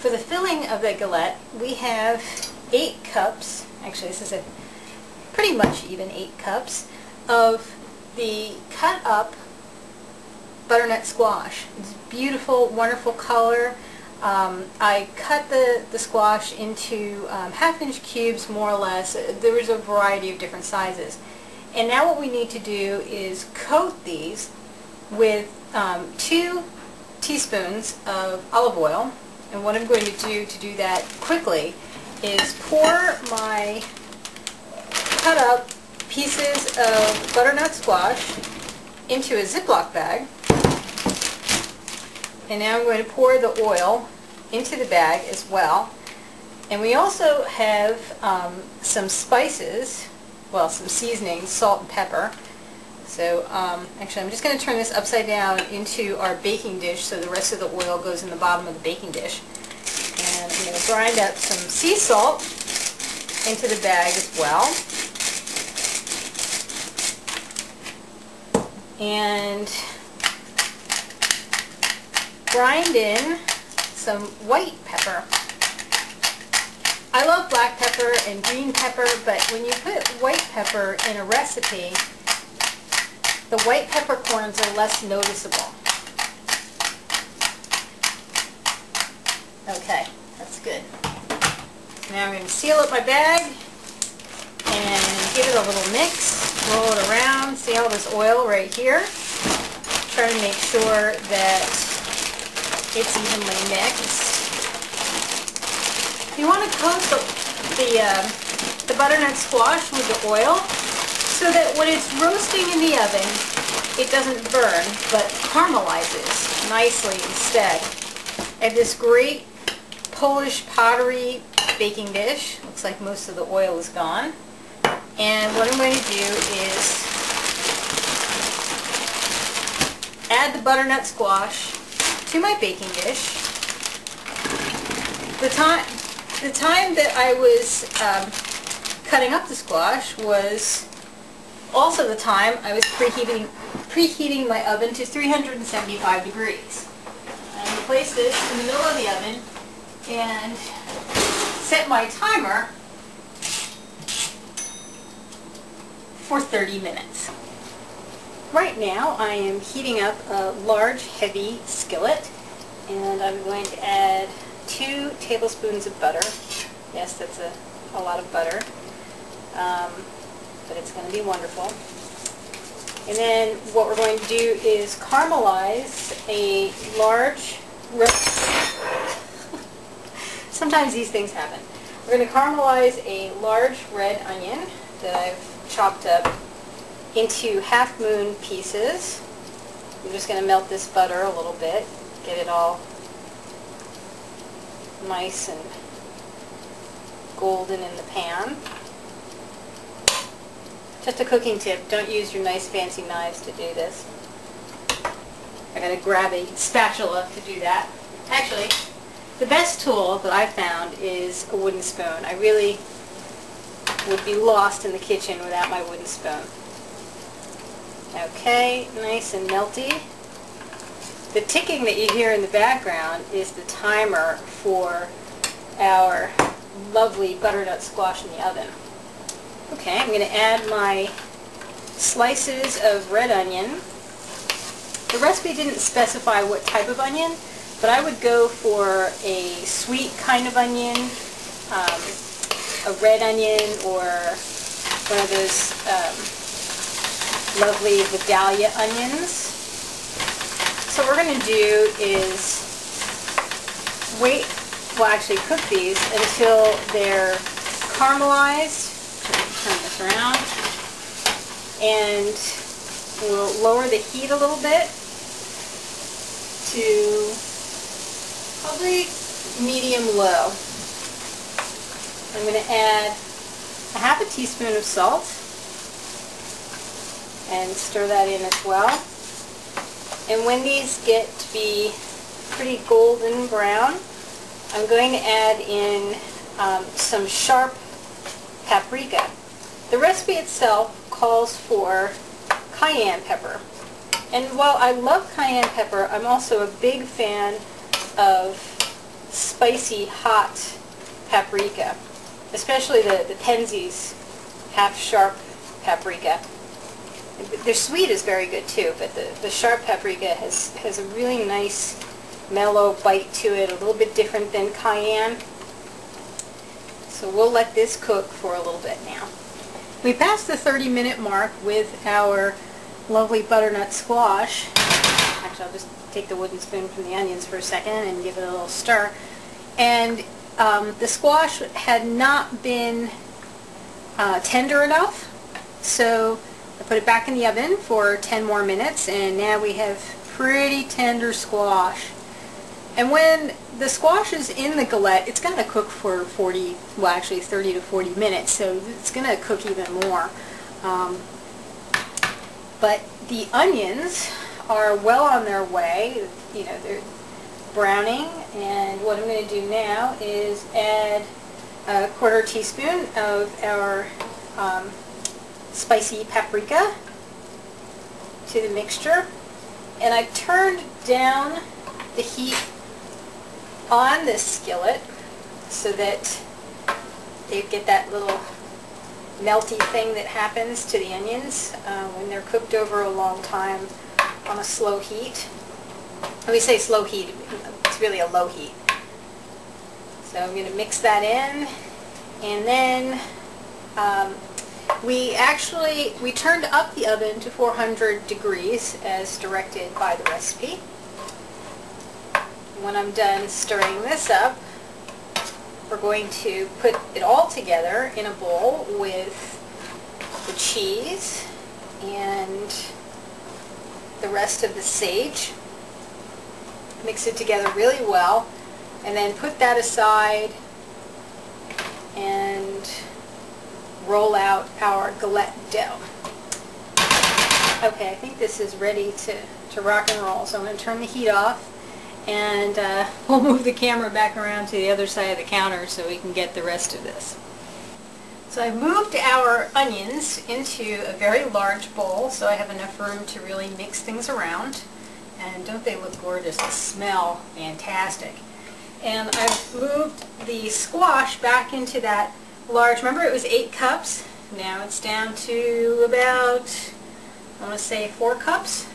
For the filling of the galette, we have 8 cups, actually this is a pretty much even 8 cups, of the cut up butternut squash. It's beautiful, wonderful color. I cut the squash into half-inch cubes, more or less. There was a variety of different sizes. And now what we need to do is coat these with 2 teaspoons of olive oil. And what I'm going to do that quickly is pour my cut up pieces of butternut squash into a Ziploc bag. And now I'm going to pour the oil into the bag as well. And we also have some spices, well, some seasonings, salt and pepper. So actually I'm just going to turn this upside down into our baking dish so the rest of the oil goes in the bottom of the baking dish. And I'm going to grind up some sea salt into the bag as well. And grind in some white pepper. I love black pepper and green pepper, but when you put white pepper in a recipe, the white peppercorns are less noticeable. Okay, that's good. Now I'm going to seal up my bag and give it a little mix. Roll it around. See all this oil right here? Try to make sure that it's evenly mixed. You want to coat the butternut squash with the oil so that when it's roasting in the oven, it doesn't burn, but caramelizes nicely instead. I have this great Polish pottery baking dish. Looks like most of the oil is gone. And what I'm going to do is add the butternut squash to my baking dish. The time that I was cutting up the squash was also the time I was preheating my oven to 375 degrees. I'm going to place this in the middle of the oven and set my timer for 30 minutes. Right now I am heating up a large heavy skillet, and I'm going to add 2 tablespoons of butter. Yes, that's a lot of butter, but it's going to be wonderful. And then what we're going to do is caramelize a large sometimes these things happen. We're going to caramelize a large red onion that I've chopped up into half-moon pieces. I'm just going to melt this butter a little bit, get it all nice and golden in the pan. Just a cooking tip, don't use your nice fancy knives to do this. I gotta grab a spatula to do that. Actually, the best tool that I found is a wooden spoon. I really would be lost in the kitchen without my wooden spoon. Okay, nice and melty. The ticking that you hear in the background is the timer for our lovely butternut squash in the oven. Okay, I'm going to add my slices of red onion. The recipe didn't specify what type of onion, but I would go for a sweet kind of onion, a red onion, or one of those lovely Vidalia onions. So what we're going to do is actually cook these until they're caramelized. Turn this around, and we'll lower the heat a little bit to probably medium-low. I'm going to add a half a teaspoon of salt and stir that in as well. And when these get to be pretty golden brown, I'm going to add in some sharp paprika. The recipe itself calls for cayenne pepper. And while I love cayenne pepper, I'm also a big fan of spicy hot paprika, especially the Penzeys half sharp paprika. Their sweet is very good too, but the sharp paprika has a really nice mellow bite to it, a little bit different than cayenne. So we'll let this cook for a little bit now. We passed the 30-minute mark with our lovely butternut squash. Actually, I'll just take the wooden spoon from the onions for a second and give it a little stir. And the squash had not been tender enough, so I put it back in the oven for 10 more minutes, and now we have pretty tender squash. And when the squash is in the galette, it's going to cook for 30 to 40 minutes, so it's going to cook even more. But the onions are well on their way. You know, they're browning, and what I'm going to do now is add a 1/4 teaspoon of our spicy paprika to the mixture. And I turned down the heat on this skillet so that they get that little melty thing that happens to the onions when they're cooked over a long time on a slow heat. When we say slow heat, it's really a low heat. So I'm going to mix that in, and then we turned up the oven to 400 degrees as directed by the recipe. When I'm done stirring this up, we're going to put it all together in a bowl with the cheese and the rest of the sage. Mix it together really well, and then put that aside and roll out our galette dough. Okay, I think this is ready to rock and roll, so I'm going to turn the heat off, and we'll move the camera back around to the other side of the counter so we can get the rest of this. So I've moved our onions into a very large bowl, so I have enough room to really mix things around. And don't they look gorgeous? They smell fantastic. And I've moved the squash back into that large, remember it was 8 cups? Now it's down to about, I want to say 4 cups.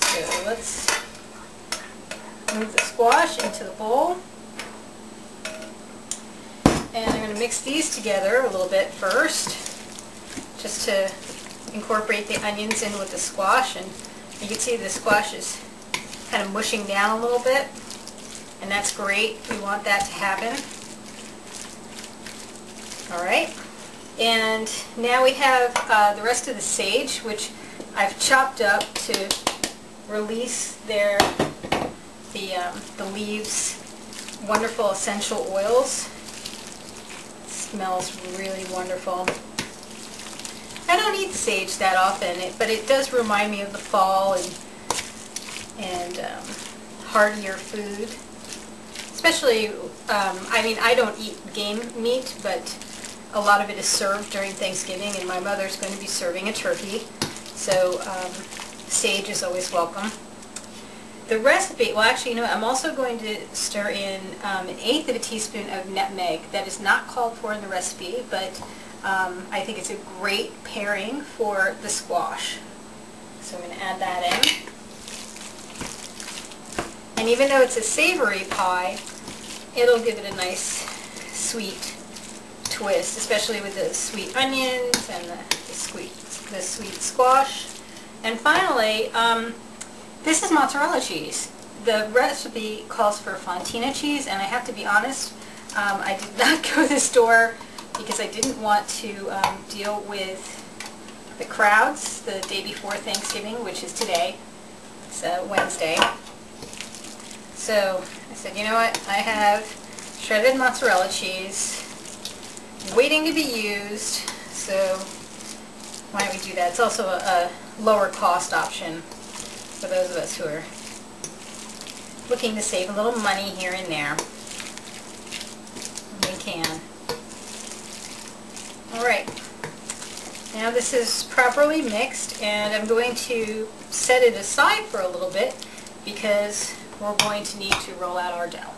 So let's move the squash into the bowl. And I'm going to mix these together a little bit first, just to incorporate the onions in with the squash. And you can see the squash is kind of mushing down a little bit, and that's great. We want that to happen. Alright, and now we have the rest of the sage, which I've chopped up to release the leaves' wonderful essential oils. It smells really wonderful. I don't eat sage that often, but it does remind me of the fall and heartier food. Especially, I mean, I don't eat game meat, but a lot of it is served during Thanksgiving, and my mother's going to be serving a turkey, so sage is always welcome. The recipe, well actually, you know what, I'm also going to stir in 1/8 of a teaspoon of nutmeg. That is not called for in the recipe, but I think it's a great pairing for the squash. So I'm going to add that in. And even though it's a savory pie, it'll give it a nice sweet twist, especially with the sweet onions and the sweet squash. And finally, this is mozzarella cheese. The recipe calls for fontina cheese, and I have to be honest, I did not go to the store because I didn't want to deal with the crowds the day before Thanksgiving, which is today. It's Wednesday. So I said, you know what, I have shredded mozzarella cheese waiting to be used, so why don't we do that? It's also a lower cost option for those of us who are looking to save a little money here and there. We can. Alright, now this is properly mixed, and I'm going to set it aside for a little bit because we're going to need to roll out our dough.